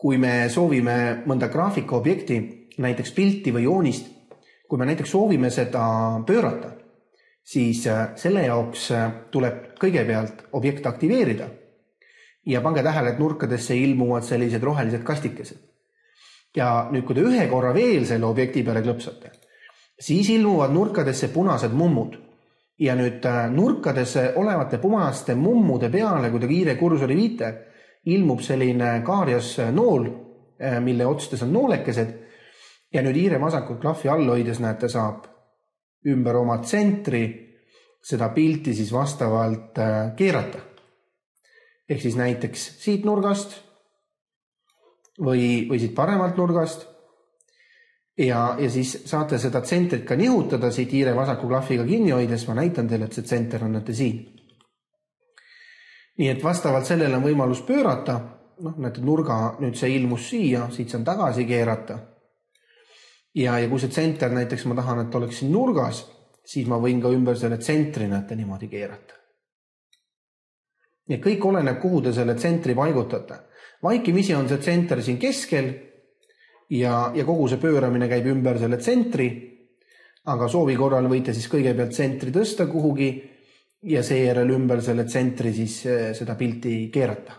kui me soovime mõnda graafikaobjekti, näiteks pilti või joonist, kui me näiteks soovime seda pöörata, siis selle jaoks tuleb kõigepealt objekt aktiveerida ja pange tähele, et nurkadesse ilmuvad sellised rohelised kastikesed. Ja nüüd, kui te ühe korra veel selle objekti peale klõpsate, siis ilmuvad nurkadesse punased mummud. Ja nüüd nurkadesse olevate punaste mummude peale, kui te kiire kursori viite, ilmub selline kaarjas nool, mille otstes on noolekesed. Ja nüüd hiire vasakut klahvi all hoides näete, saab ümber oma tsentri seda pilti siis vastavalt keerata. Ehk siis näiteks siit nurgast või siit paremalt nurgast. Ja siis saate seda tsentrit ka nihutada siit hiire vasaku klahviga kinni hoides. Ma näitan teile, et see tsenter on näete siin. Nii et vastavalt sellele on võimalus pöörata. Näete nurga, nüüd see ilmus siia, siit saan tagasi keerata. Ja kui see tsenter näiteks ma tahan, et oleks siin nurgas, siis ma võin ka ümber selle tsentri näete niimoodi keerata. Ja kõik oleneb, kuhu te selle tsentri paigutate. Vaikimisi on see tsenter siin keskel ja kogu see pööramine käib ümber selle tsentri, aga soovi korral võite siis kõigepealt tsentri tõsta kuhugi ja seejärel ümber selle tsentri siis seda pilti keerata.